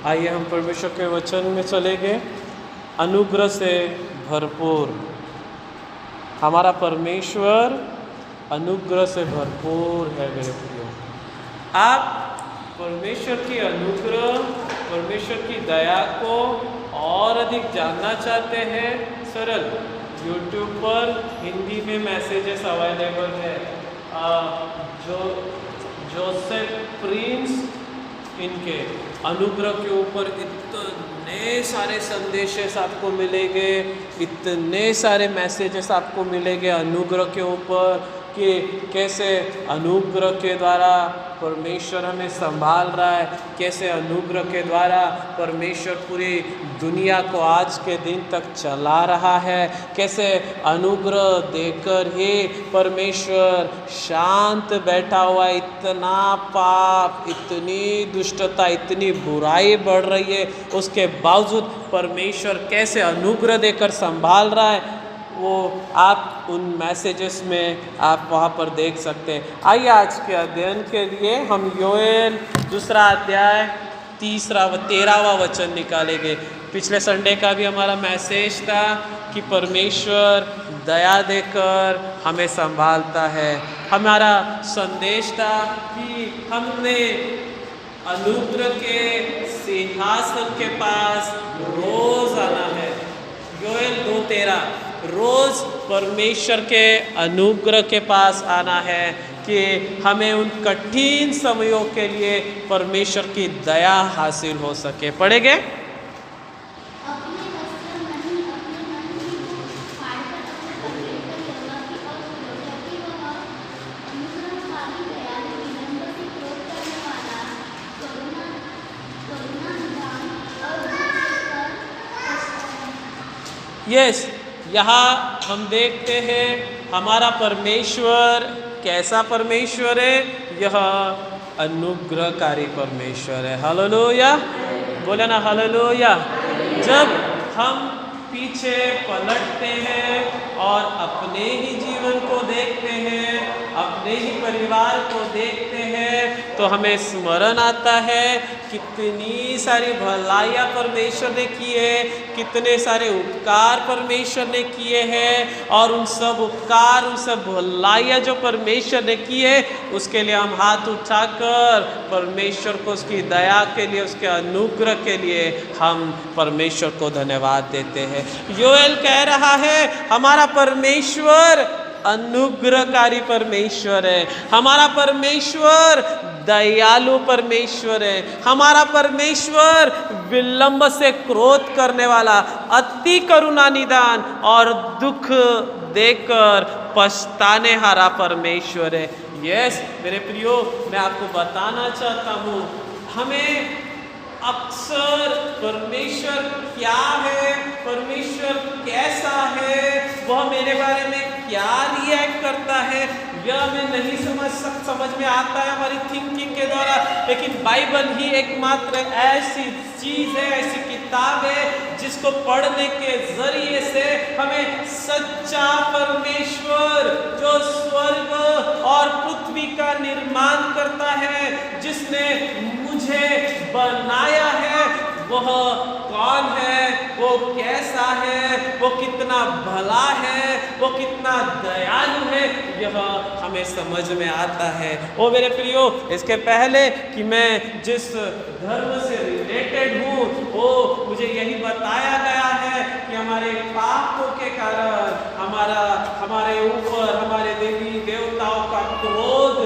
आइए हम परमेश्वर के वचन में चले गए। अनुग्रह से भरपूर हमारा परमेश्वर अनुग्रह से भरपूर है मेरे प्रियो। आप परमेश्वर की अनुग्रह, परमेश्वर की दया को और अधिक जानना चाहते हैं? सरल YouTube पर हिंदी में मैसेजेस अवेलेबल है। जोसेफ प्रिंस, इनके अनुग्रह के ऊपर इतने सारे संदेशेस आपको मिलेंगे, इतने सारे मैसेजेस आपको मिलेंगे अनुग्रह के ऊपर कि कैसे अनुग्रह के द्वारा परमेश्वर हमें संभाल रहा है, कैसे अनुग्रह के द्वारा परमेश्वर पूरी दुनिया को आज के दिन तक चला रहा है, कैसे अनुग्रह देकर ही परमेश्वर शांत बैठा हुआ है। इतना पाप, इतनी दुष्टता, इतनी बुराई बढ़ रही है, उसके बावजूद परमेश्वर कैसे अनुग्रह देकर संभाल रहा है, वो आप उन मैसेजेस में आप वहाँ पर देख सकते हैं। आइए आज के अध्ययन के लिए हम योएल 2 अध्याय 3 व 13वां वचन निकालेंगे। पिछले संडे का भी हमारा मैसेज था कि परमेश्वर दया देकर हमें संभालता है। हमारा संदेश था कि हमने अनुग्रह के सिंहासन के पास रोज आना है। योएल 2:13 रोज परमेश्वर के अनुग्रह के पास आना है कि हमें उन कठिन समयों के लिए परमेश्वर की दया हासिल हो सके। पढ़ेंगे? यस, यहाँ हम देखते हैं हमारा परमेश्वर कैसा परमेश्वर है। यह अनुग्रहकारी परमेश्वर है। हालेलुया, बोले ना हालेलुया। जब हम पीछे पलटते हैं और अपने ही जीवन को देखते हैं, अपने ही परिवार को देखते हैं, तो हमें स्मरण आता है कितनी सारी भलाइयाँ परमेश्वर ने की है, कितने सारे उपकार परमेश्वर ने किए हैं, और उन सब उपकार, उन सब भलाइयाँ जो परमेश्वर ने की है, उसके लिए हम हाथ उठाकर परमेश्वर को उसकी दया के लिए, उसके अनुग्रह के लिए हम परमेश्वर को धन्यवाद देते हैं। योएल कह रहा है हमारा परमेश्वर अनुग्रहकारी परमेश्वर है, हमारा परमेश्वर दयालु परमेश्वर है, हमारा परमेश्वर विलंब से क्रोध करने वाला, अति करुणा निदान और दुख देकर पछताने हारा परमेश्वर है। यस मेरे प्रियो, मैं आपको बताना चाहता हूँ, हमें अक्सर परमेश्वर क्या है, परमेश्वर कैसा है, वह मेरे बारे में क्या रिएक्ट करता है, यह हमें नहीं समझ में आता है हमारी थिंकिंग के द्वारा। लेकिन बाइबल ही एकमात्र ऐसी चीज़ है, ऐसी किताब है जिसको पढ़ने के जरिए से हमें सच्चा परमेश्वर जो स्वर्ग और पृथ्वी का निर्माण करता है, जिसने मुझे बनाया है, वह कौन है, वो कैसा है, वो कितना भला है, वो कितना दयालु है, यह हमें समझ में आता है। ओ मेरे प्रियो, इसके पहले कि मैं जिस धर्म से रिलेटेड हूँ, वो मुझे यही बताया गया है कि हमारे पापों के कारण हमारे ऊपर हमारे देवी देवताओं का क्रोध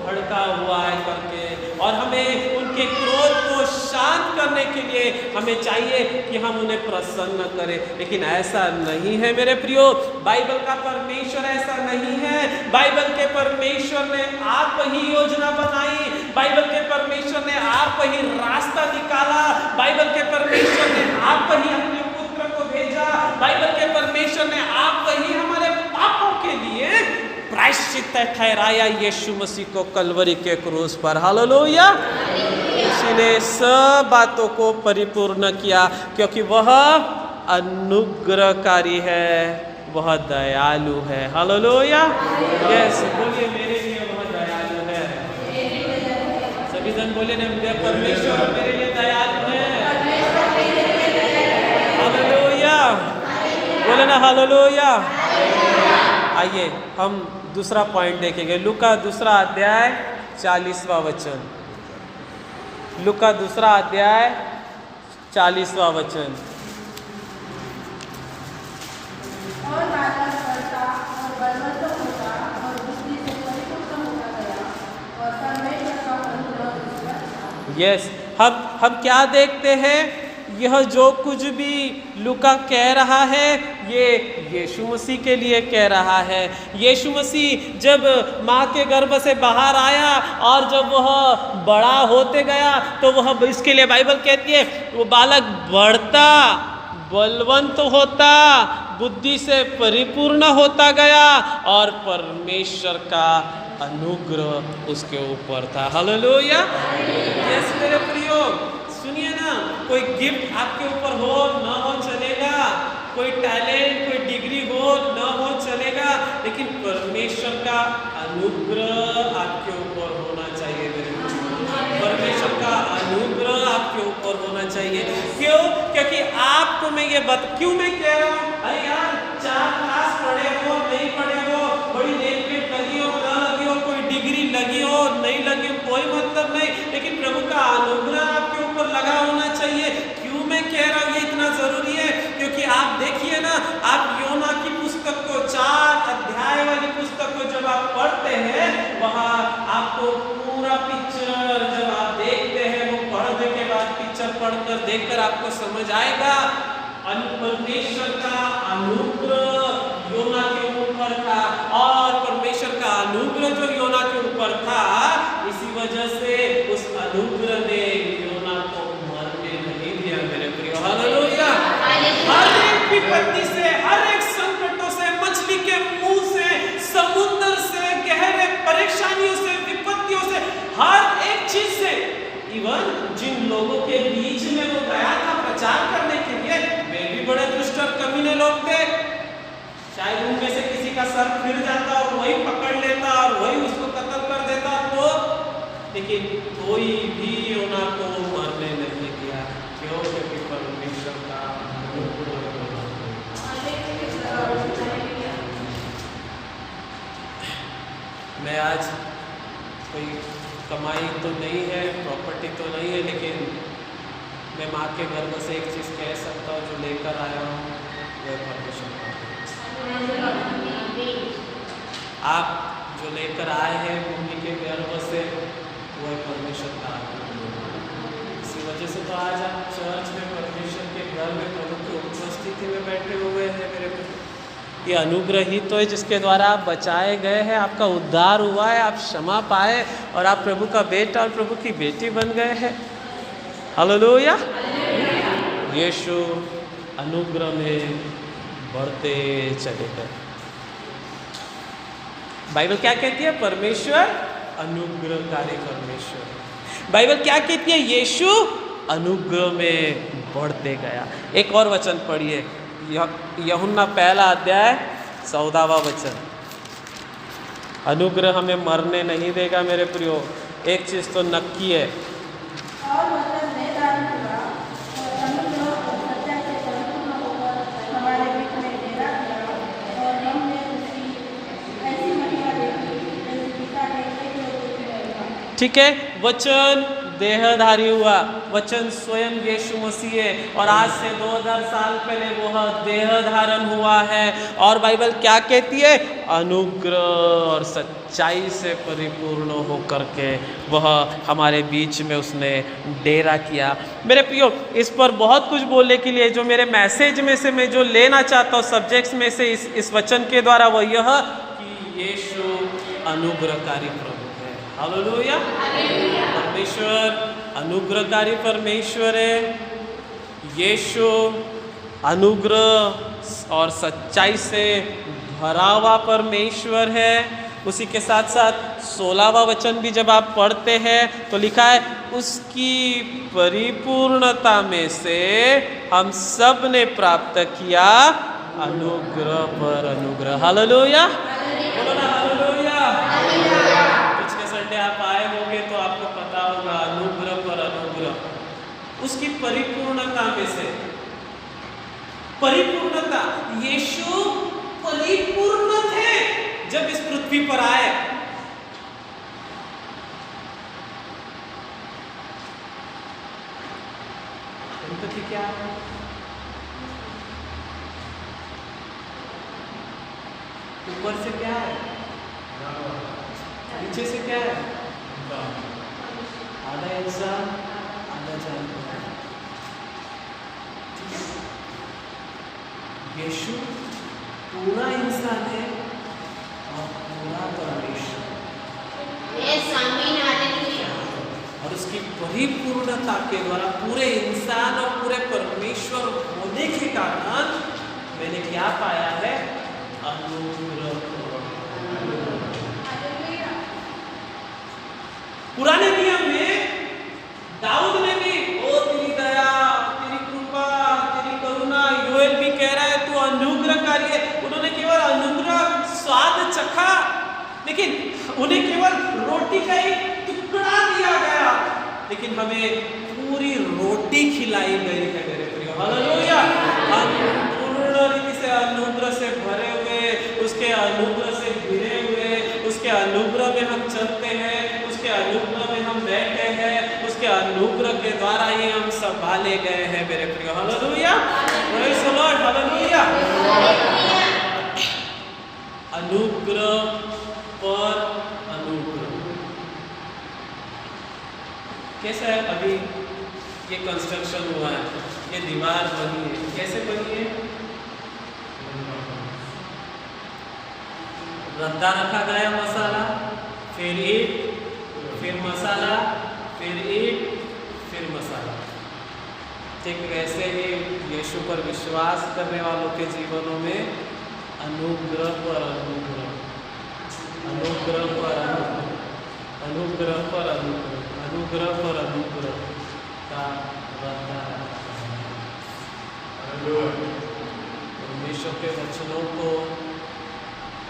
भड़का हुआ है करके, और हमें उनके क्रोध को शांत करने के लिए हमें चाहिए कि हम उन्हें प्रसन्न करें। लेकिन ऐसा नहीं है मेरे प्रियो, बाइबल का परमेश्वर ऐसा नहीं है। बाइबल के परमेश्वर ने आप ही योजना बनाई, बाइबल के परमेश्वर ने आप ही रास्ता निकाला, बाइबल के परमेश्वर ने आप ही अपने पुत्र को भेजा, बाइबल के परमेश्वर ने आप ही हमारे पापों के लिए प्रायश्चित ठहराया यीशु मसीह को कलवरी के क्रूस पर। हालेलुया। उसी ने सब बातों को परिपूर्ण किया, क्योंकि वह अनुग्रहकारी है, वह दयालु है। हालेलुया। यस, बोलिए मेरे लिए वह दयालु है। सभी जन बोलिए ना, परमेश्वर मेरे लिए दयालु है। हालेलुया। आइए हम दूसरा पॉइंट देखेंगे, लूका दूसरा अध्याय 40वां वचन। लूका दूसरा अध्याय 40वां वचन। और बालक बढ़ता और बलवन्त होता और बुद्धि से परिपूर्ण होता गया और परमेश्वर का अनुग्रह उस पर था। यस, हम क्या देखते हैं, यह जो कुछ भी लूका कह रहा है ये यीशु मसीह के लिए कह रहा है। यीशु मसीह जब माँ के गर्भ से बाहर आया और जब वह बड़ा होते गया तो वह इसके लिए बाइबल कहती है वो बालक बढ़ता, बलवंत होता, बुद्धि से परिपूर्ण होता गया और परमेश्वर का अनुग्रह उसके ऊपर था। हालेलुया। यस मेरे प्रियो, सुनिए ना, कोई गिफ्ट आपके ऊपर हो ना हो चलेगा, कोई टैलेंट कोई डिग्री हो ना हो चलेगा, लेकिन परमेश्वर का अनुग्रह आपके ऊपर होना चाहिए मेरे प्रियो। परमेश्वर का अनुग्रह आपके ऊपर होना चाहिए। क्यों? क्योंकि आपको मैं ये क्यों मैं कह रहा हूँ, अरे यार 4 क्लास पढ़े हो नहीं पढ़े हो, बड़ी नेम प्लेट लगी हो ना लगी हो, कोई डिग्री लगी हो नहीं लगी हो, कोई मतलब नहीं, लेकिन प्रभु का अनुग्रह आपके ऊपर लगा होना चाहिए। क्यों मैं कह रहा हूँ ये इतना जरूरी है? क्योंकि आप देखिए ना, आप योना की पुस्तक को 4 अध्याय वाली पुस्तक को जब आप पढ़ते हैं वहाँ आपको पूरा पिक्चर जब आप देखते हैं, वो पढ़ने के बाद पिक्चर पढ़कर देखकर आपको समझ आएगा परमेश्वर का अनुग्रह योना के ऊपर था। और परमेश्वर का अनुग्रह जो योना के ऊपर था, इसी वजह से उस अनुग्रह ने योना को मरने नहीं दिया मेरे प्रियो। हालेलुया। हर एक विपत्ति से, हर एक संकटों से, मछली के मुंह से, समुद्र से, गहरे परेशानियों से, विपत्तियों से, हर एक चीज से, इवन जिन लोगों के बीच में वो गया था प्रचार करने के लिए, वे भी बड़े दुष्ट और कमीने लोग थे। शायद उनमें से किसी का सर फिर जाता और वही पकड़ लेता और वही उसको कत्ल कर देता, तो लेकिन कोई भी योना को मरने नहीं दिया। क्यों? क्योंकि परमेश्वर का मैं आज कोई कमाई तो नहीं है, प्रॉपर्टी तो नहीं है, लेकिन मैं माँ के गर्भ से एक चीज़ कह सकता हूँ, जो लेकर आया हूँ वह परमेश्वर का। आप जो लेकर आए हैं मम्मी के गर्भ से, वह परमेश्वर का। इसी वजह से तो आज आप चर्च में परमेश्वर के घर में प्रभु की उपस्थिति में बैठे हुए हैं मेरे को। ये अनुग्रह ही तो है जिसके द्वारा आप बचाए गए हैं, आपका उद्धार हुआ है, आप क्षमा पाए और आप प्रभु का बेटा और प्रभु की बेटी बन गए हैं। हालेलुया। यीशु अनुग्रह में बढ़ते चले गए। बाइबल क्या कहती है? परमेश्वर अनुग्रहकारी परमेश्वर। बाइबल क्या कहती है? यीशु अनुग्रह में बढ़ते गया। एक और वचन पढ़िए, यूहन्ना पहला अध्याय 14वां वचन। अनुग्रह हमें मरने नहीं देगा मेरे प्रियो, एक चीज तो नक्की है। और वचन देदार हुआ और अनुग्रह और सच्चाई से परिपूर्ण होकर हमारे बीच में डेरा किया और हमने उसकी ऐसी महिमा देखी जैसे पिता ने एक लोग में देखा। ठीक है, वचन देहधारी हुआ, वचन स्वयं यीशु मसीह है और आज से 2000 साल पहले वह देह धारण हुआ है। और बाइबल क्या कहती है? अनुग्रह और सच्चाई से परिपूर्ण होकर के वह हमारे बीच में उसने डेरा किया। मेरे प्रियो, इस पर बहुत कुछ बोलने के लिए, जो मेरे मैसेज में से मैं जो लेना चाहता हूँ सब्जेक्ट्स में से इस वचन के द्वारा, वो यह कि यीशु अनुग्रहकारी प्रभु है। हालेलुया। परमेश्वर अनुग्रहकारी परमेश्वर है। यीशु अनुग्रह और सच्चाई से भरा हुआ परमेश्वर है। उसी के साथ साथ 16वां वचन भी जब आप पढ़ते हैं तो लिखा है, उसकी परिपूर्णता में से हम सब ने प्राप्त किया अनुग्रह पर अनुग्रह। हालेलुया। बोलो ना हालेलुया। पिछले संडे आप आए होंगे तो आपको पता होगा, अनुग्रह पर अनुग्रह, उसकी परिपूर्णता में से परिपूर्णता, यीशु परिपूर्ण थे जब इस पृथ्वी पर आए। एम्पैथी क्या है? ऊपर से क्या है, नीचे से क्या है? आधा इंसान आधा जानवर। यीशु पूरा इंसान है और पूरा परमेश्वर, और उसकी परिपूर्णता के द्वारा पूरे इंसान और पूरे परमेश्वर होने के कारण मैंने क्या पाया है? अनुग्रह। पुराने नियम में दाऊद ने भी, ओ तेरी दया, तेरी कृपा, तेरी करुणा, योएल भी कह रहा है तू अनुग्रहकारी है। उन्होंने केवल अनुग्रह स्वाद चखा, लेकिन उन्हें केवल रोटी का एक टुकड़ा दिया गया, लेकिन हमें पूरी रोटी खिलाई गई है मेरे प्रिय। हालेलुया। हम पूर्ण रीति से अनुग्रह से भरे हुए, उसके अनुग्रह से घिरे हुए, उसके अनुग्रह में हम चलते हैं, उसके अनुग्रह में हम बैठे हैं, उसके अनुग्रह के द्वारा ही हम संभाले गए हैं मेरे प्रिय। Hallelujah. Praise the Lord. Hallelujah. अनुग्रह पर अनुग्रह। कैसा है? अभी ये कंस्ट्रक्शन हुआ है, ये दीवार बनी है, कैसे बनी है? रद्दा रखा गया मसाला, फिर ईंट, फिर मसाला, फिर ईंट, फिर मसाला। ठीक वैसे ही यीशु पर विश्वास करने वालों के जीवनों में अनुग्रह पर अनुग्रह, अनुग्रह पर अनुग्रह, अनुग्रह पर अनुग्रह, अनुग्रह पर अनुग्रह का रद्दा रखा है। परमेश्वर के वचनों को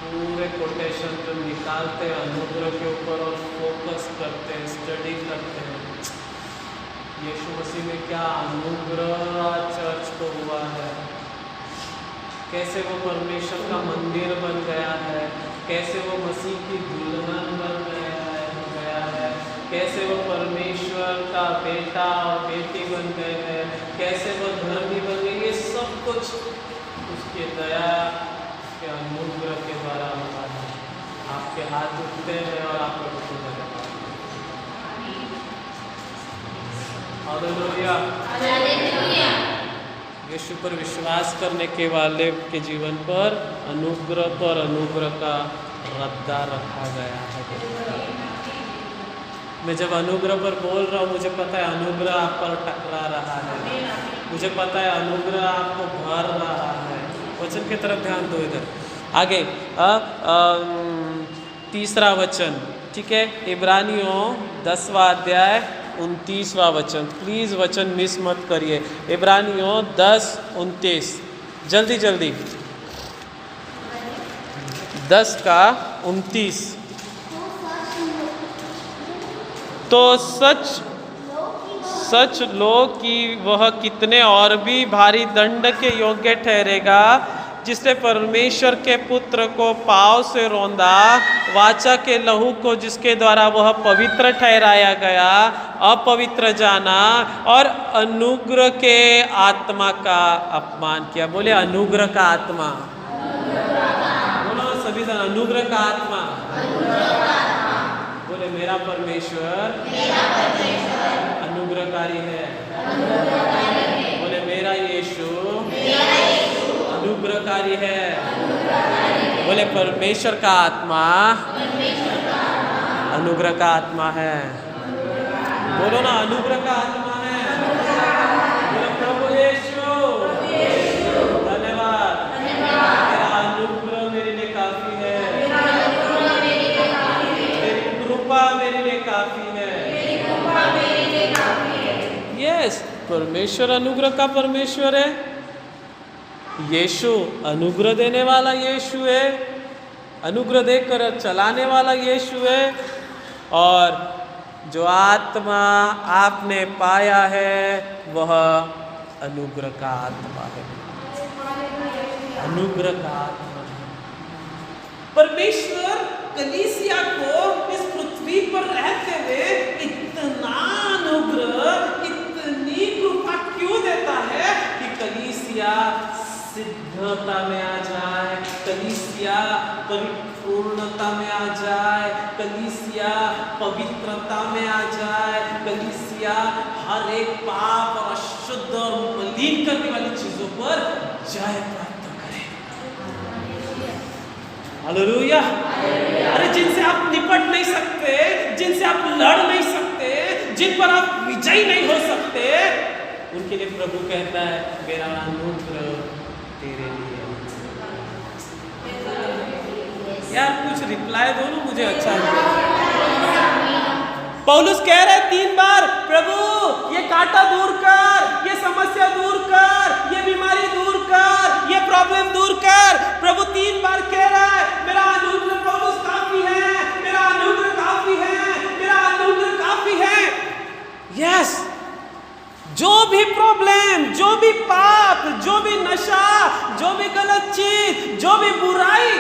पूरे कोटेशन को निकालते हैं अनुग्रह के ऊपर और फोकस करते हैं, स्टडी करते हैं। यीशु मसीह में क्या अनुग्रह चर्च को हुआ है, कैसे वो परमेश्वर का मंदिर बन गया है, कैसे वो मसीह की दुल्हन बन गया है, कैसे वो परमेश्वर का बेटा और बेटी बन गए हैं, कैसे वो धर्मी बन गए। ये सब कुछ उसके दया के अनुग्रह के द्वारा होता है। आपके हाथ उठते हैं और आप लोगों को नजर आते हैं। हालेलुया। यीशु पर विश्वास करने के वाले के जीवन पर अनुग्रह का रद्दा रखा गया है। मैं जब अनुग्रह पर बोल रहा हूँ, मुझे पता है अनुग्रह आप पर टकरा रहा है, मुझे पता है अनुग्रह आपको भर रहा है। वचन की तरफ ध्यान दो। इधर आगे तीसरा वचन, ठीक है, इब्रानियों 10वां अध्याय 29वां वचन। प्लीज़ वचन मिस मत करिए। इब्रानियों 10:29, जल्दी जल्दी। 10:29। तो सच लो कि वह कितने और भी भारी दंड के योग्य ठहरेगा, जिसने परमेश्वर के पुत्र को पाँव से रौंदा, वाचा के लहू को जिसके द्वारा वह पवित्र ठहराया गया अपवित्र जाना, और अनुग्रह के आत्मा का अपमान किया। बोले अनुग्रह का आत्मा। बोलो सभी जन, अनुग्रह का आत्मा। बोले मेरा परमेश्वर अनुग्रहकारी है। बोले मेरा यीशु अनुग्रहकारी है। बोले परमेश्वर का आत्मा अनुग्रह का आत्मा है। बोलो ना, अनुग्रह का आत्मा है। बोले प्रभु यीशु धन्यवाद, तेरा अनुग्रह मेरे लिए काफी है, तेरी कृपा मेरे लिए काफी है। यस, परमेश्वर अनुग्रह का परमेश्वर है। यीशु अनुग्रह देने वाला यीशु है, अनुग्रह देकर चलाने वाला यीशु है। और जो आत्मा आपने पाया है वह अनुग्रह का आत्मा है। अनुग्रह का आत्मा है। परमेश्वर कलीसिया को इस पृथ्वी पर रहते हुए इतना अनुग्रह, इतनी कृपा क्यों देता है कि कलीसिया सिद्धता में आ जाए, कलीसिया परिपूर्णता में आ जाए, कलीसिया पवित्रता में आ जाए, कलीसिया हर एक पाप और अशुद्ध और मलिन करने वाली चीजों पर जय प्राप्त करे। हालेलुया। अरे जिनसे आप निपट नहीं सकते, जिनसे आप लड़ नहीं सकते, जिन पर आप विजयी नहीं हो सकते, उनके लिए प्रभु कहता है मेरा अनुग्रह तेरे लिए। यार कुछ रिप्लाई दो ना, मुझे अच्छा लगे। पौलुस कह रहे 3 बार, प्रभु ये कांटा दूर कर, ये समस्या दूर कर, ये बीमारी दूर कर, ये प्रॉब्लम दूर कर। प्रभु 3 बार कह रहा है मेरा अनुग्रह पौलुस काफी है, मेरा अनुग्रह काफी है, मेरा अनुग्रह काफी है। यस, जो भी प्रॉब्लम, जो भी पाप, जो भी नशा, जो भी गलत चीज, जो भी बुराई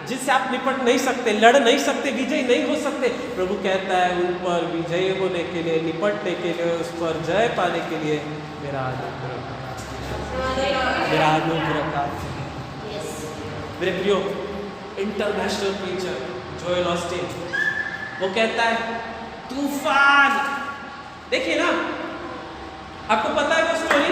जिससे आप निपट नहीं सकते, लड़ नहीं सकते, विजय नहीं हो सकते, प्रभु कहता है उन पर विजय होने के लिए, निपटने के लिए, उस पर जय पाने के लिए मेरा अनुग्रह का। मेरे प्रियो, इंटरनेशनल प्रीचर जोएल ऑस्टिन वो कहता है तूफान, देखिए ना, आपको पता है वो स्टोरी,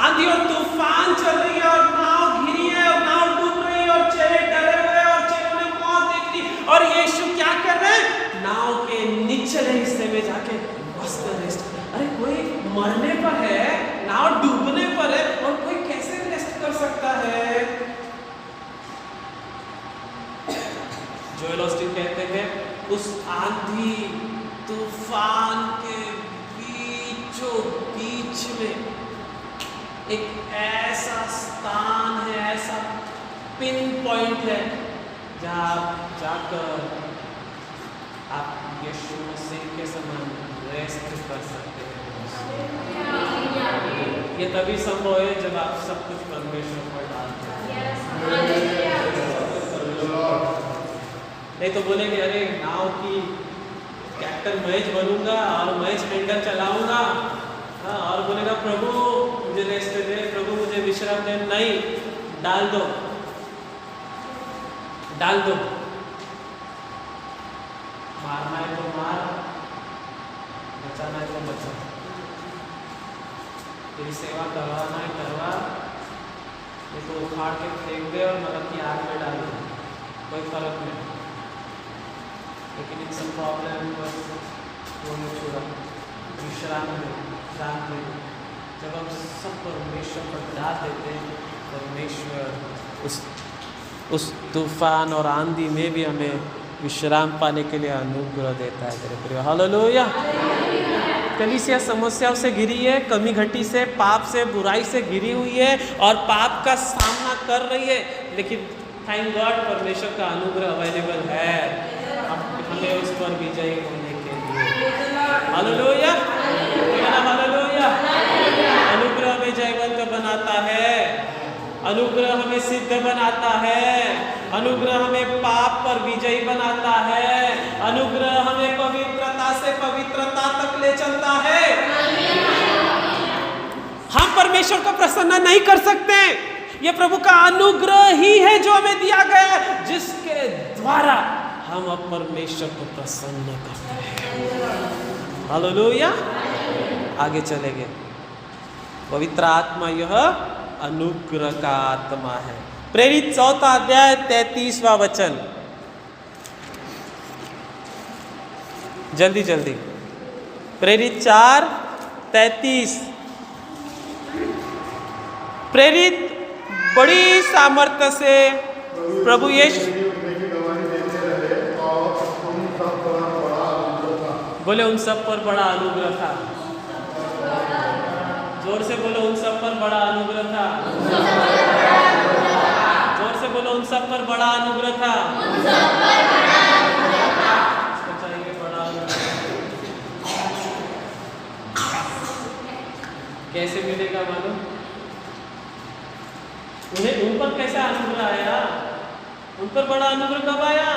आंधी और तूफान चल रही है और नाव घिरी है और नाव डूब रही है और चेले डरे हुए और चेलों ने मौत देख ली, और यीशु क्या कर रहे हैं, नाव के निचले हिस्से में जाके मस्त रेस्ट। अरे कोई मरने पर है, नाव डूबने पर है, और कोई कैसे रेस्ट कर सकता है? जोएल ऑस्टिन कहते हैं उस आंधी तूफान के बीच में एक ऐसा स्थान है, ऐसा पिन पॉइंट है जहां आप जाकर आप यीशु मसीह के समान रेस्ट कर सकते हैं। ये तभी संभव है जब आप सब कुछ परमेश्वर पर डालते हैं। नहीं तो बोलेंगे अरे नाव की कैप्टन मैच बनूंगा और मैच हैंडल चलाऊंगा, हाँ, और बोलेगा प्रभु मुझे रेस्ट दे, प्रभु मुझे विश्राम दे। नहीं, डाल दो, डाल दो, मारना है तो मार, बचाना है तो बचा, तेरी सेवा करवाना है करवा, नहीं तो उखाड़ के फेंक दे और नरक की आग में डाल दे, कोई फर्क नहीं। लेकिन इन सब प्रॉब्लम बस वो नहीं छोड़ा, विश्राम में शांत में जब हम सब परमेश्वर पर डाल देते हैं, परमेश्वर उस तूफान और आंधी में भी हमें विश्राम पाने के लिए अनुग्रह देता है। तेरे प्रिय, हालेलुया। कलीसिया समस्याओं से घिरी है, कमी घटी से, पाप से, बुराई से घिरी हुई है और पाप का सामना कर रही है, लेकिन थैंक गॉड परमेश्वर का अनुग्रह अवेलेबल है हमें उस पर विजयी होने के लिए। Hallelujah, hallelujah. अनुग्रह हमें जयवंत बनाता है, अनुग्रह हमें सिद्ध बनाता है, अनुग्रह हमें पाप पर विजयी बनाता है, अनुग्रह हमें पवित्रता से पवित्रता तक ले चलता है। हम परमेश्वर को प्रसन्न नहीं कर सकते, ये प्रभु का अनुग्रह ही है जो हमें दिया गया, जिसके द्वारा हम अब परमेश्वर को प्रसन्न करते हैं। हालेलुया। आगे चलेंगे। पवित्र आत्मा यह अनुग्रह का आत्मा है। प्रेरित 4 अध्याय 33वां वचन, जल्दी जल्दी। प्रेरित 4:33। प्रेरित बड़ी सामर्थ्य से प्रभु यीशु, बोले उन सब पर बड़ा अनुग्रह था। जोर से बोलो उन सब पर बड़ा अनुग्रह था। जोर से बोलो उन सब पर बड़ा अनुग्रह था। चाहिए बड़ा अनुग्रह। कैसे मिलेगा मालूम? उन पर कैसा अनुग्रह आया? उन पर बड़ा अनुग्रह कब आया?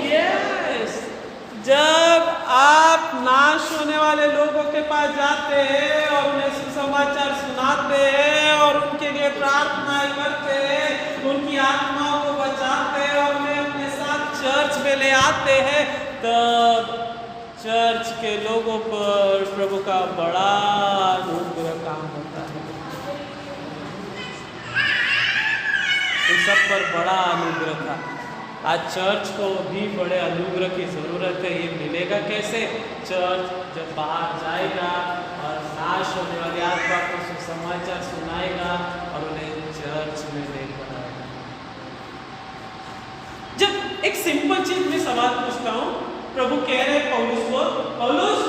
यस, जब आप नाश होने वाले लोगों के पास जाते हैं और उन्हें सुसमाचार सुनाते हैं और उनके लिए प्रार्थनाएं करते हैं, उनकी आत्माओं को बचाते हैं और उन्हें अपने साथ चर्च में ले आते हैं, तब चर्च के लोगों पर प्रभु का बड़ा अनुग्रह काम होता है। इन सब पर बड़ा अनुग्रह था। आज चर्च को भी बड़े अनुग्रह की ज़रूरत है। ये मिलेगा कैसे? चर्च जब बाहर जाएगा और नाश होने वाली आत्मा को सुसमाचार सुनाएगा और उन्हें चर्च में लेकर आएगा। जब एक सिंपल चीज में सवाल पूछता हूँ, प्रभु कह रहे हैं पौलुस को, पौलुस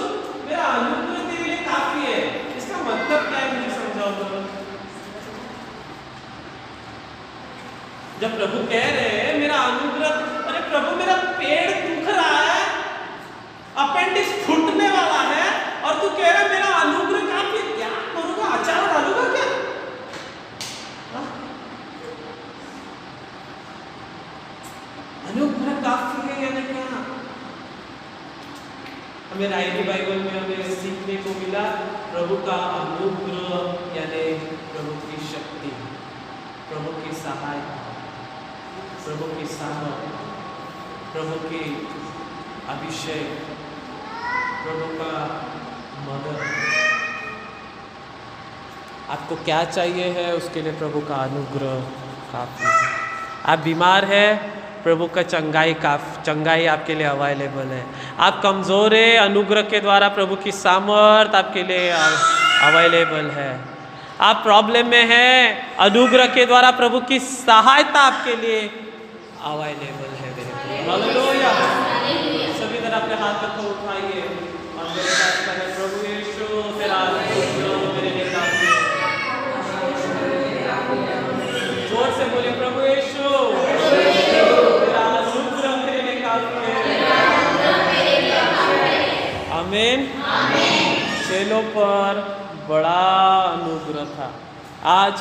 मेरा अनुग्रह तेरे लिए काफी है, इसका मतलब क्या है मुझे समझाओ तो। जब प्रभु कह रहे हैं मेरा अनुग्रह, अरे प्रभु मेरा पेड़ दुख रहा है, अपेंडिक्स फूटने वाला है और तू कह रहा है मेरा अनुग्रह काफी, क्या करूंगा? अचार डालूंगा क्या? अनुग्रह काफी है यानी क्या? हमें राइटी बाइबल में हमें सीखने को मिला, प्रभु का अनुग्रह यानी प्रभु की शक्ति, प्रभु की सहायता, प्रभु की सामर्थ, प्रभु की अभिषेक, प्रभु का मदद। आपको क्या चाहिए है उसके लिए प्रभु का अनुग्रह काफी है। आप बीमार है, प्रभु का चंगाई आपके लिए अवेलेबल है। आप कमज़ोर है, अनुग्रह के द्वारा प्रभु की सामर्थ आपके लिए अवेलेबल है। आप प्रॉब्लम में हैं, अनुग्रह के द्वारा प्रभु की सहायता आपके लिए अवेलेबल है। हालेलुया। सभी तरह अपने हाथ को उठाइए और मेरे साथ कहें, प्रभु यीशु तेरा अनुग्रह मेरे लिए काफी है। जोर से बोलिए, प्रभु यीशु तेरा अनुग्रह मेरे लिए काफी है। आमीन। चेलों पर बड़ा अनुग्रह था। आज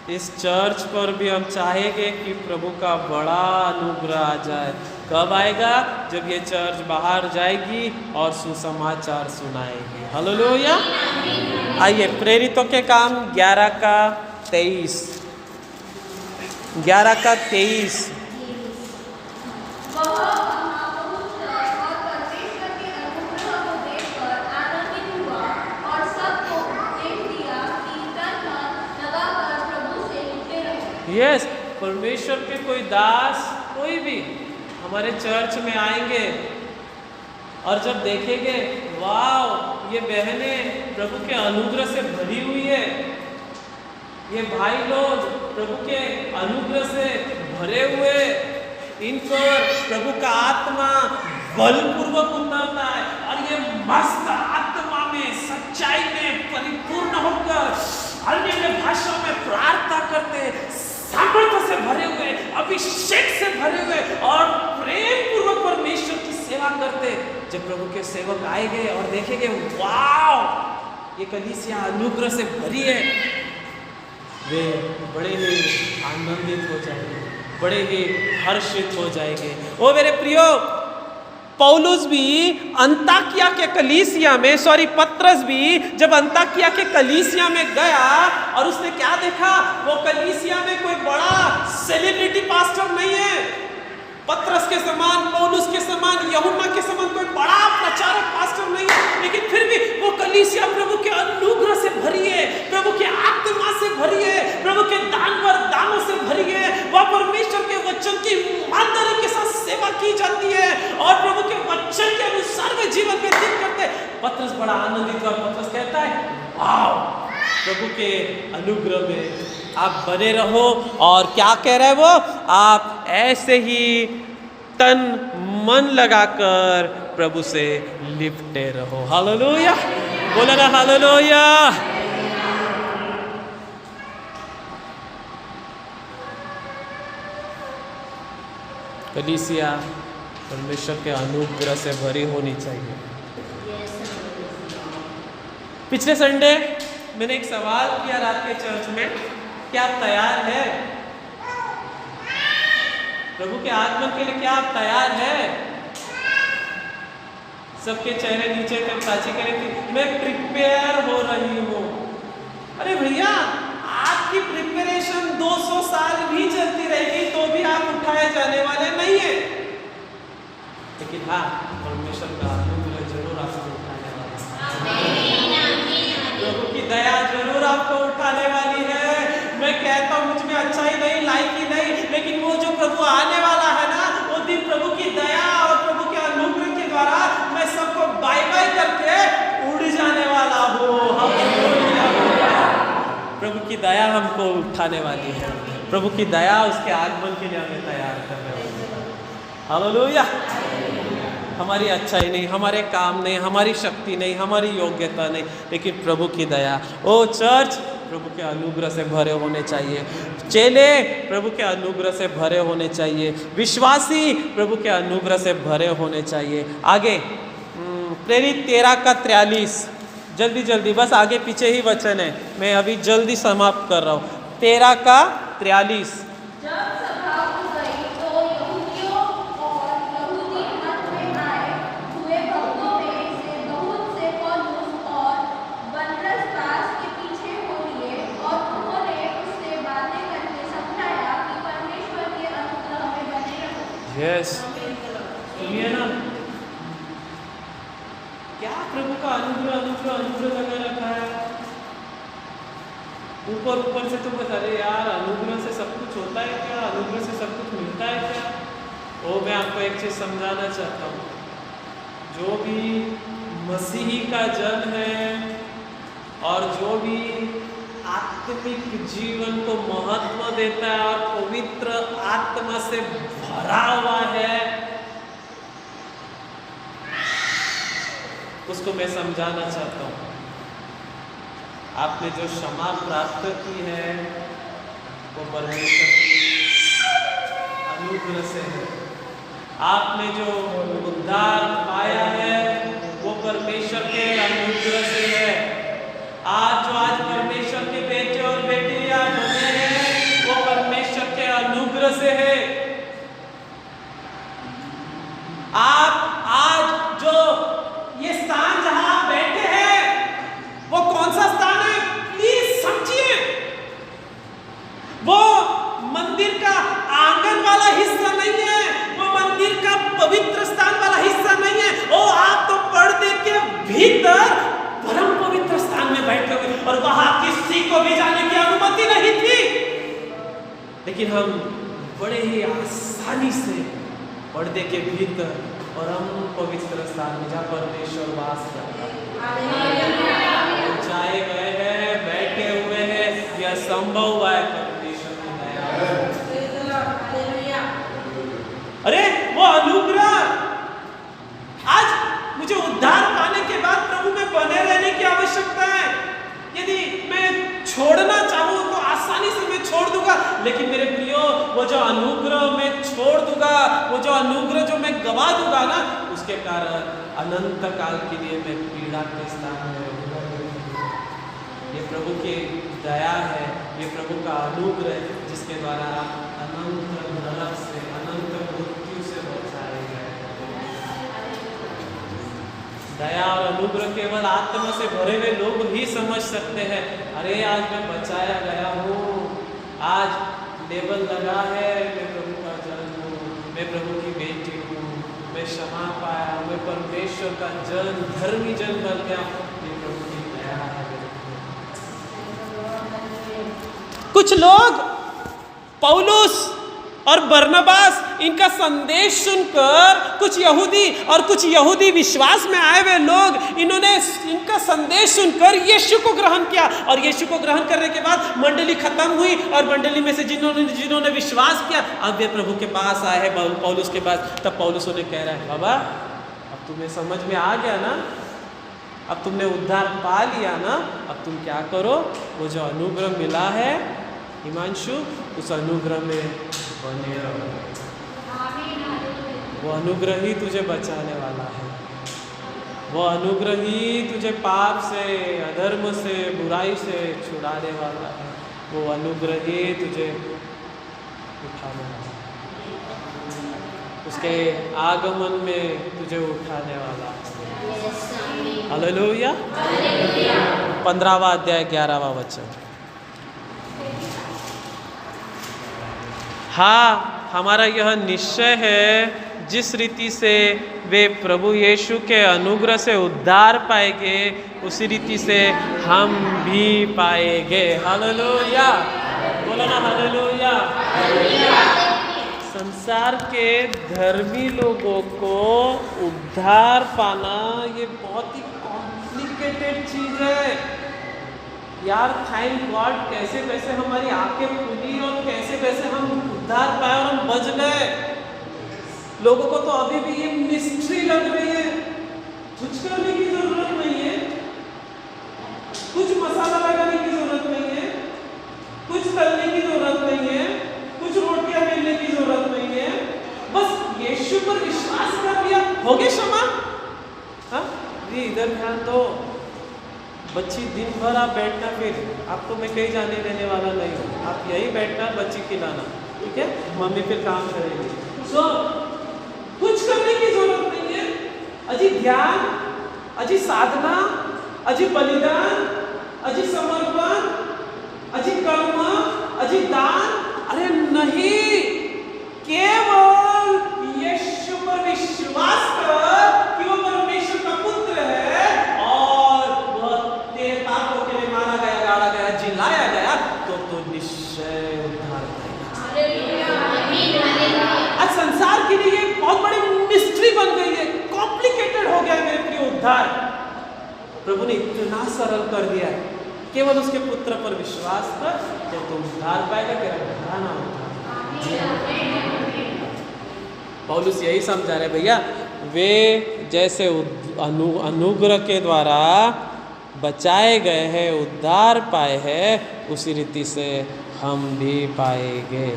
इस चर्च पर भी हम चाहेंगे कि प्रभु का बड़ा अनुग्रह आ जाए। कब आएगा? जब ये चर्च बाहर जाएगी और सुसमाचार सुनाएगी। हालेलुया। आइए, प्रेरितों के काम 11 का 23। 11 का 23। यस, परमेश्वर के कोई दास कोई भी हमारे चर्च में आएंगे और जब देखेंगे वाह ये बहनें प्रभु के अनुग्रह से भरी हुई है, ये भाई लोग प्रभु के अनुग्रह से भरे हुए, इन पर प्रभु का आत्मा बलपूर्वक उतरता है और ये मस्त आत्मा में सच्चाई में परिपूर्ण होकर अन्य भाषा में प्रार्थना करते, सामर्थ्य से भरे हुए, अभिषेक से भरे हुए और प्रेम पूर्वक परमेश्वर की सेवा करते। जब प्रभु के सेवक आएंगे और देखेंगे वाह ये कलीसिया अनुग्रह से भरी है, वे बड़े ही आनंदित हो जाएंगे, बड़े ही हर्षित हो जाएंगे। ओ मेरे प्रियो, पौलुस भी अंताकिया के कलीसिया में, पतरस भी जब अंताकिया के कलीसिया में गया और उसने क्या देखा, वो कलीसिया में कोई बड़ा सेलिब्रिटी पास्टर नहीं है, पतरस के समान, पौलुस के समान, यूहन्ना के समान कोई बड़ा प्रचारक पास्टर नहीं है, लेकिन फिर भी वो कलीसिया प्रभु के अनुग्रह से भरी है, प्रभु के आत्मा से भरी है, प्रभु के दानों से भरी है। वह परमेश्वर के वचन की ईमानदारी के साथ सेवा की जाती है और प्रभु के वचन के अनुसार वे जीवन व्यतीत करते। पतरस बड़ा आनंदित और पतरस कहता है वाह प्रभु के अनुग्रह में आप बने रहो। और क्या कह रहे हैं वो, आप ऐसे ही तन मन लगाकर प्रभु से लिपटे रहो। हालेलुया, बोला ना हालेलुया। कलीसिया परमेश्वर के अनुग्रह से भरी होनी चाहिए। पिछले संडे मैंने एक सवाल किया रात के चर्च में, क्या आप तैयार है प्रभु के आगमन के लिए? क्या आप तैयार है? सबके चेहरे नीचे कर साची करें कि मैं प्रिपेयर हो रही हूँ। अरे भैया, आपकी प्रिपरेशन 200 साल भी चलती रहेगी तो भी आप उठाए जाने वाले नहीं है। लेकिन हाँ, परमेश्वर का अनुग्रह जरूर आपको उठाने वाला है। प्रभु की दया जरूर आपको उठाने वाली है। मैं कहता हूँ मुझ में अच्छाई नहीं, लायकी नहीं, लेकिन वो जो प्रभु आने वाला है ना, वो दिन प्रभु की दया और प्रभु के अनुग्रह के द्वारा मैं सबको बाय बाय करके उड़ जाने वाला हूँ। प्रभु की दया हमको उठाने वाली है। प्रभु की दया उसके आगमन के लिए हमें तैयार करने वाली है। हालेलुया। हमारी अच्छाई नहीं, हमारे काम नहीं, हमारी शक्ति नहीं, हमारी योग्यता नहीं, लेकिन प्रभु की दया। ओ चर्च, प्रभु के अनुग्रह से भरे होने चाहिए। चेले प्रभु के अनुग्रह से भरे होने चाहिए। विश्वासी प्रभु के अनुग्रह से भरे होने चाहिए। आगे प्रेरित 13:43, जल्दी जल्दी, बस आगे पीछे ही वचन है, मैं अभी जल्दी समाप्त कर रहा हूँ। 13:43। जब सभा हो गई तो यहूदियों और यहूदी मत में आए हुए भक्तों में से बहुत से पौलुस और बरनबास के पीछे हो लिए और उन्होंने उससे बातें करके समझाया कि परमेश्वर के अनुग्रह में बने रहो। यस, सुनिए ना, क्या प्रभु का अनुग्रह अनुग्रह अनुग्रह लगा रखा है। ऊपर ऊपर से तो बता रहे यार, अनुग्रह से सब कुछ होता है क्या? अनुग्रह से सब कुछ मिलता है क्या? वो मैं आपको एक चीज समझाना चाहता हूँ। जो भी मसीही का जन है और जो भी आत्मिक जीवन को महत्व देता है और पवित्र आत्मा से भरा हुआ है, उसको मैं समझाना चाहता हूँ। आपने जो क्षमा प्राप्त की है वो परमेश्वर के अनुग्रह से है। आपने जो उद्धार पाया है वो परमेश्वर के अनुग्रह से है। आज परमेश्वर के बेटे और बेटियां बने हैं वो परमेश्वर के अनुग्रह से है। आप आज जो ये स्थान जहां आप बैठे हैं वो कौन सा स्थान है? प्लीज समझिए, वो मंदिर का आंगन वाला हिस्सा नहीं है, वो मंदिर का पवित्र स्थान वाला हिस्सा नहीं है। ओ, आप तो पर्दे के भीतर परम पवित्र स्थान में बैठे हुए और वहां किसी को भी जाने की अनुमति नहीं थी, लेकिन हम बड़े ही आसानी से पर्दे के भीतर और हम पवित्र स्थान में जहाँ परमेश्वर वास करता है जाए गए हैं, बैठे हुए हैं। यह संभव हुआ है परमेश्वर की दया। अरे वो अनुग्रह, आज मुझे उद्धार पाने के बाद प्रभु में बने रहने की आवश्यकता है। यदि मैं छोड़ना चाहूँ तो आसानी से मैं छोड़ दूंगा, लेकिन मेरे प्रियो, वो जो अनुग्रह मैं छोड़ दूंगा, वो जो अनुग्रह जो मैं गवा दूंगा ना, उसके कारण अनंत काल के लिए मैं पीड़ा के स्थान में रहूंगा। ये प्रभु की दया है, ये प्रभु का अनुग्रह है, जिसके द्वारा आप अनंत नरक से, अनंत मृत्यु से बचाए गए। दया और अनुग्रह केवल आत्मा से भरे हुए लोग ही समझ सकते हैं। अरे आज मैं बचाया गया हूँ, आज लेबल लगा है, मैं प्रभु का जन हूँ, मैं प्रभु की बेटी हूँ, मैं क्षमा पाया, मैं परमेश्वर का जन, धर्मी जन बन गया। ये प्रभु की दया है। कुछ लोग पौलुस और बरनबास इनका संदेश सुनकर, कुछ यहूदी और कुछ यहूदी विश्वास में आए हुए लोग, इन्होंने इनका संदेश सुनकर यीशु को ग्रहण किया। और यीशु को ग्रहण करने के बाद मंडली खत्म हुई और मंडली में से जिन्होंने विश्वास किया, अब वे प्रभु के पास आए हैं, पौलुस के पास। तब पौलुस उन्हें कह रहा है, बाबा अब तुम्हें समझ में आ गया ना, अब तुमने उद्धार पा लिया ना, अब तुम क्या करो, वो जो अनुग्रह मिला है हिमांशु, उस अनुग्रह में बने रहो। वो अनुग्रह ही तुझे बचाने वाला है। वो अनुग्रह ही तुझे पाप से, अधर्म से, बुराई से छुड़ाने वाला है। वो अनुग्रह ही तुझे उठाने वाला है, उसके आगमन में तुझे उठाने वाला है। हालेलुया। 15वां अध्याय 11वां वचन। हाँ, हमारा यह निश्चय है, जिस रीति से वे प्रभु यीशु के अनुग्रह से उद्धार पाएंगे, उसी रीति से हम भी पाएंगे। हालेलुया, बोलो ना हालेलुया। संसार के धर्मी लोगों को उद्धार पाना ये बहुत ही कॉम्प्लिकेटेड चीज है यार। थैंक गॉड, कैसे कैसे हमारी आंखें खुली और कैसे कैसे हम उद्धार पाए और हम बच गए। लोगों को तो अभी भी ये मिस्ट्री लग रही है। कुछ करने की जरूरत नहीं है, कुछ मसाला लगाने की जरूरत नहीं है, कुछ तलने की जरूरत नहीं है, कुछ रोटियां मिलने की जरूरत नहीं है, बस यीशु पर विश्वास कर लिया, हो गया क्षमा। हाँ, ये इधर ध्यान दो। बच्ची दिन भर आप बैठना, फिर आपको मैं कहीं जाने देने वाला नहीं हूँ, आप यही बैठना, बच्ची खिलाना, ठीक है? मम्मी फिर काम करेगी। सो कुछ करने की जरूरत नहीं है। अजी ध्यान, अजी साधना, अजी बलिदान, अजी समर्पण, अजी कर्म, अजी दान, अरे नहीं, केवल यीशु पर विश्वास कर कि वो परमेश्वर का पुत्र है और वह तेरे पापों के लिए मारा गया, गाड़ा गया, जिलाया गया, तो निश्चय उद्धार पाएगा। आज संसार के लिए बहुत बड़ी मिस्ट्री बन गई है, कॉम्प्लिकेटेड हो गया है मेरे प्रिय उद्धार। प्रभु ने इतना सरल कर दिया है, केवल उसके पुत्र पर विश्वास कर तो तुम उद्धार पाएगा, तेरा उद्धार ना होगा। पौलुस यही समझा रहे भैया, वे जैसे अनुग्रह के द्वारा बचाए गए हैं, उद्धार पाए हैं, उसी रीति से हम भी पाएंगे।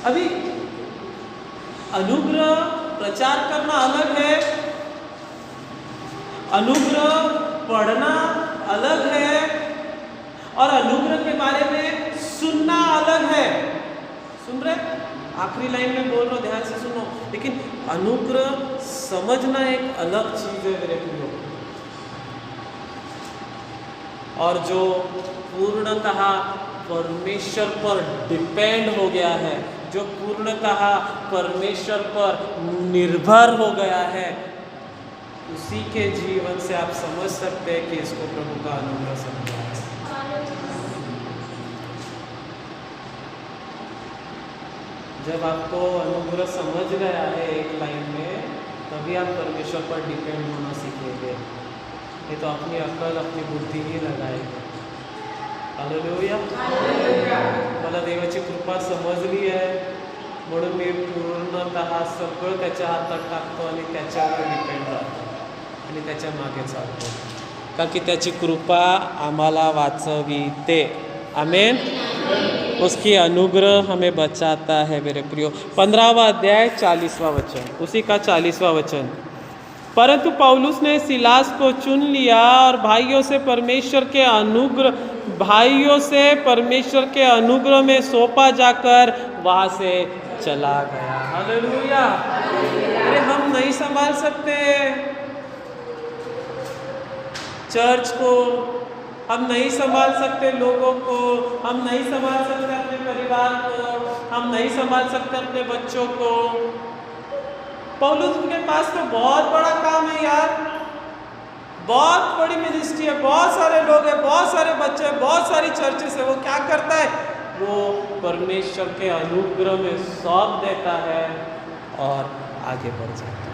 अभी अनुग्रह प्रचार करना अलग है, अनुग्रह पढ़ना अलग है, और अनुग्रह के बारे में सुनना अलग है। सुन रहे? आखिरी लाइन में बोल रहा हूं, ध्यान से सुनो। लेकिन अनुग्रह समझना एक अलग चीज है मेरे प्रियो। और जो पूर्णतः परमेश्वर पर डिपेंड हो गया है, जो पूर्णतः परमेश्वर पर निर्भर हो गया है, उसी के जीवन से आप समझ सकते हैं कि इसको प्रभु का अनुग्रह समझा है। जब आपको अनुग्रह समझ गया है एक लाइन में, तभी आप परमेश्वर पर डिपेंड होना सीखेंगे। ये तो अपनी अक्ल, अपनी बुद्धी ही लगाएगा। हालेलुया। मला देवाची कृपा समजली आहे, म्हणून मी पूर्णतः सगळं त्याच्या हातात टाकतो आणि त्याच्यावर डिपेंड राहतो आणि त्याच्या मागे चालतो, कारण की त्याची कृपा आम्हाला वाचविते। आमेन। उसकी अनुग्रह हमें बचाता है मेरे प्रियो। 15वां अध्याय 40वां वचन, उसी का 40वां वचन। परंतु पौलुस ने सिलास को चुन लिया और भाइयों से परमेश्वर के अनुग्रह में सौंपा जाकर वहां से चला गया। हालेलुया। अरे हम नहीं संभाल सकते चर्च को, हम नहीं संभाल सकते लोगों को, हम नहीं संभाल सकते अपने परिवार को, हम नहीं संभाल सकते अपने बच्चों को। पौलुस के पास तो बहुत बड़ा काम है यार, बहुत बड़ी मिनिस्ट्री है, बहुत सारे लोग हैं, बहुत सारे बच्चे हैं, बहुत सारी चर्चेस है। वो क्या करता है? वो परमेश्वर के अनुग्रह में सौंप देता है और आगे बढ़ जाता है।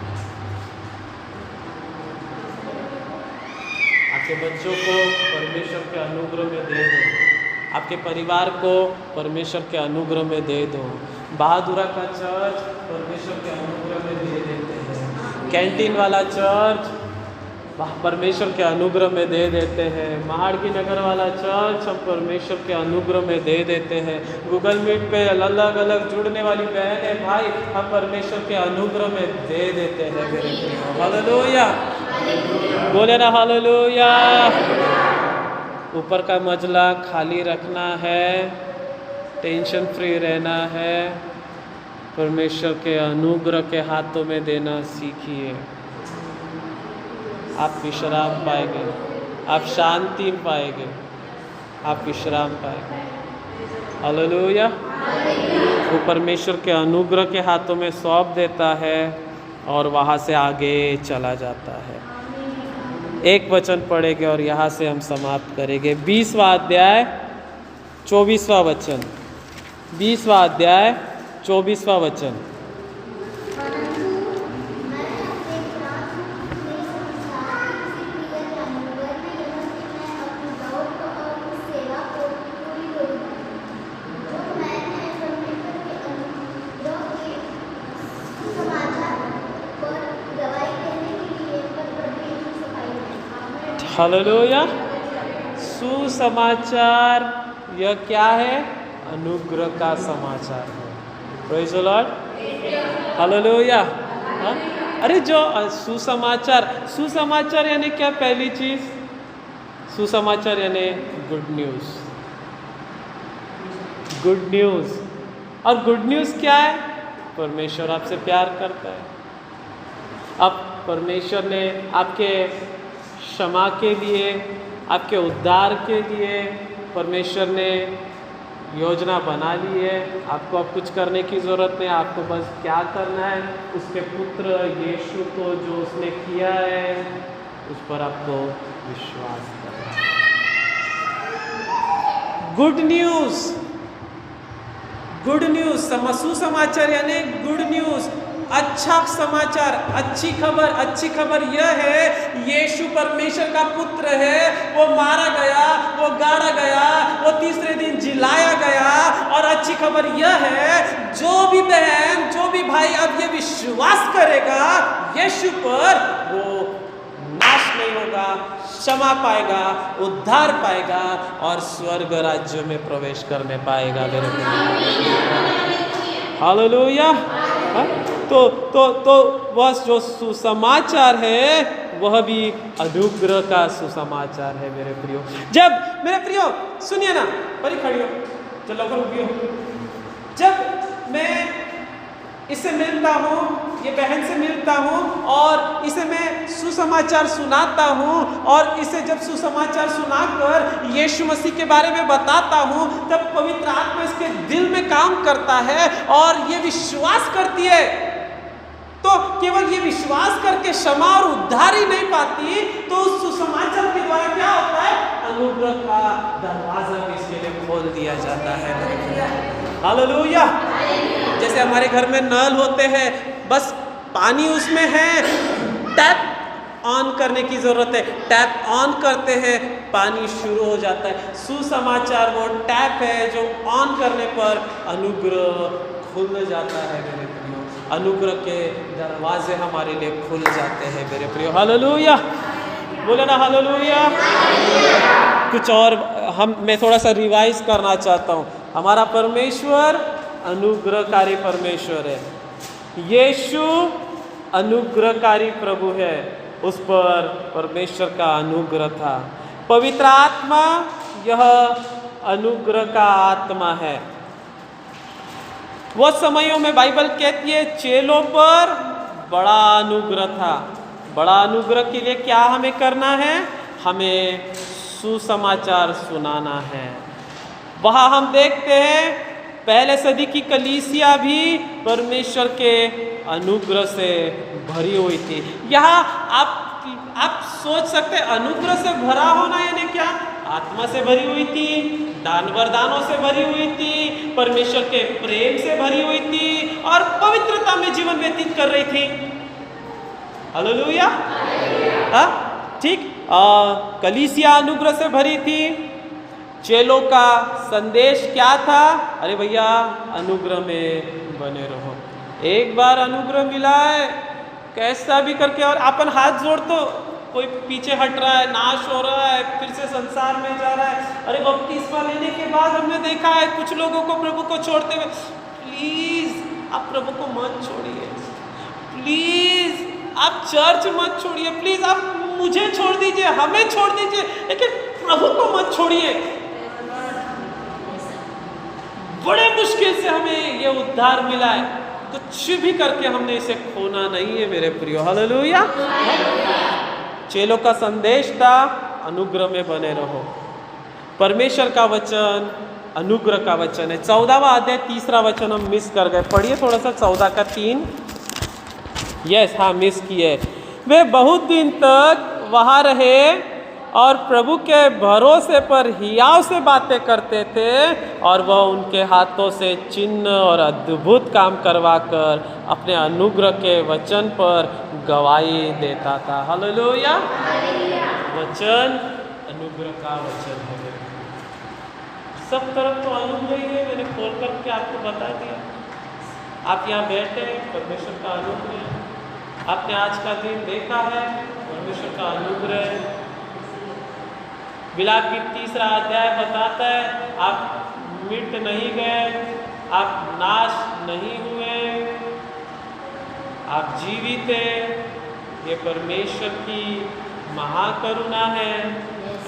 आपके बच्चों को परमेश्वर के अनुग्रह में दे दो, आपके परिवार को परमेश्वर के अनुग्रह में दे दो। बहादुरा का चर्च परमेश्वर के अनुग्रह में दे देते हैं, कैंटीन वाला चर्च वह परमेश्वर के अनुग्रह में दे देते हैं। महाड़ की नगर वाला चर्च हम परमेश्वर के अनुग्रह में दे देते हैं। गूगल मीट पे अलग अलग जुड़ने वाली बहन है भाई, हम परमेश्वर के अनुग्रह में दे देते हैं मेरे प्रियो। हालेलुया, बोले ना हालेलुया। ऊपर का मंजिला खाली रखना है, टेंशन फ्री रहना है, परमेश्वर के अनुग्रह के हाथों में देना सीखिए। आप विश्राम पाएंगे, आप शांति पाएंगे, आप विश्राम पाएंगे। हालेलुया। वो परमेश्वर के अनुग्रह के हाथों में सौंप देता है और वहाँ से आगे चला जाता है। एक वचन पढ़ेंगे और यहाँ से हम समाप्त करेंगे। 20वां अध्याय 24वां वचन, 20वां अध्याय 24वां वचन। हालेलुया। सुसमाचार यह क्या है? अनुग्रह का समाचार है। Praise the Lord, hallelujah. अरे जो सुसमाचार यानी क्या? पहली चीज सुसमाचार यानी गुड न्यूज़। Good news. और गुड न्यूज़ क्या है? परमेश्वर आपसे प्यार करता है। अब परमेश्वर ने आपके क्षमा के लिए, आपके उद्धार के लिए परमेश्वर ने योजना बना ली है। आपको अब कुछ करने की ज़रूरत नहीं, आपको बस क्या करना है? उसके पुत्र यीशु को जो उसने किया है उस पर आपको विश्वास करना है। गुड न्यूज़, गुड न्यूज़, सुसमाचार यानी गुड न्यूज़, अच्छा समाचार, अच्छी खबर। अच्छी खबर यह है यीशु परमेश्वर का पुत्र है। वो मारा गया, वो गाड़ा गया, वो तीसरे दिन जिलाया गया। और अच्छी खबर यह है जो भी बहन, जो भी भाई अब ये विश्वास करेगा यीशु पर, वो नाश नहीं होगा, क्षमा पाएगा, उद्धार पाएगा और स्वर्ग राज्य में प्रवेश करने पाएगा मेरे भाई। हालेलुया। तो वह जो सुसमाचार है वह भी अनुग्रह का सुसमाचार है मेरे प्रियो। जब मेरे प्रियो सुनिए ना, बड़ी खड़ी हो, चलो रुकियो। जब मैं इससे मिलता हूँ, ये बहन से मिलता हूँ और इसे मैं सुसमाचार सुनाता हूँ और इसे जब सुसमाचार सुनाकर यीशु मसीह के बारे में बताता हूँ, तब पवित्र आत्मा इसके दिल में काम करता है और ये विश्वास करती है। तो केवल ये विश्वास करके क्षमा और उद्धार ही नहीं पाती, तो उस सुसमाचार के द्वारा क्या होता है? अनुग्रह का दरवाजा भी इसके लिए खोल दिया जाता है। हालेलुया। जैसे हमारे घर में नल होते हैं, बस पानी उसमें है, टैप ऑन करने की जरूरत है, टैप ऑन करते हैं, पानी शुरू हो जाता है। सुसमाचार वो टैप है जो ऑन करने पर अनुग्रह खुल जाता है मेरे प्रियो। अनुग्रह के दरवाजे हमारे लिए खुल जाते हैं मेरे प्रियो। हालेलुया, बोले ना हालेलुया। कुछ और मैं थोड़ा सा रिवाइज करना चाहता हूँ। हमारा परमेश्वर अनुग्रहकारी परमेश्वर है। यीशु अनुग्रहकारी प्रभु है, उस पर परमेश्वर का अनुग्रह था। पवित्र आत्मा यह अनुग्रह का आत्मा है। वो समयों में बाइबल कहती है चेलों पर बड़ा अनुग्रह था। बड़ा अनुग्रह के लिए क्या हमें करना है? हमें सुसमाचार सुनाना है। वहाँ हम देखते हैं पहले सदी की कलीसिया भी परमेश्वर के अनुग्रह से भरी हुई थी। यहाँ आप सोच सकते हैं अनुग्रह से भरा होना यानी क्या? आत्मा से भरी हुई थी, दान वरदानों से भरी हुई थी, परमेश्वर के प्रेम से भरी हुई थी और पवित्रता में जीवन व्यतीत कर रही थी। हालेलुया। ठीक, कलीसिया अनुग्रह से भरी थी। चेलों का संदेश क्या था? अरे भैया अनुग्रह में बने रहो। एक बार अनुग्रह मिला है कैसा भी करके, और अपन हाथ जोड़ तो कोई पीछे हट रहा है, नाश हो रहा है, फिर से संसार में जा रहा है। अरे बपतिस्मा लेने के बाद हमने देखा है कुछ लोगों को प्रभु को छोड़ते हुए। प्लीज आप प्रभु को मत छोड़िए, प्लीज आप चर्च मत छोड़िए, प्लीज आप मुझे छोड़ दीजिए, हमें छोड़ दीजिए, लेकिन प्रभु को मत छोड़िए। बड़े मुश्किल से हमें ये उद्धार मिला है, कुछ भी करके हमने इसे खोना नहीं है मेरे प्रियो। हालेलुया। चेलों का संदेश था अनुग्रह में बने रहो। परमेश्वर का वचन अनुग्रह का वचन है। 14वां अध्याय 3रा वचन हम मिस कर गए, पढ़िए थोड़ा सा 14 का 3। यस, हाँ मिस किए। वे बहुत दिन तक वहाँ रहे और प्रभु के भरोसे पर हियाव से बातें करते थे, और वह उनके हाथों से चिन्ह और अद्भुत काम करवाकर अपने अनुग्रह के वचन पर गवाही देता था। हालेलुया। वचन अनुग्रह का वचन है। सब तरफ तो अनुग्रह ही है, मैंने खोल करके आपको बता दिया। आप यहाँ बैठे, परमेश्वर का अनुग्रह। आपने आज का दिन देखा है, परमेश्वर का अनुग्रह। विलाप की 3रा अध्याय बताता है आप मिट नहीं गए, आप नाश नहीं हुए, आप जीवित हैं। ये परमेश्वर की महाकरुणा है,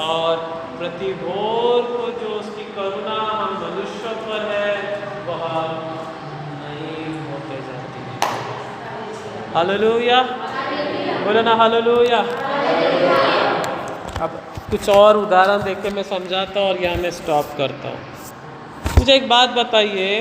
और प्रति भोर को जो उसकी करुणा हम मनुष्यों पर है वह नहीं होते जाती है। हालेलुया, बोलो ना हालेलुया। अब कुछ और उदाहरण देके मैं समझाता हूँ और यहाँ मैं स्टॉप करता हूँ। मुझे एक बात बताइए,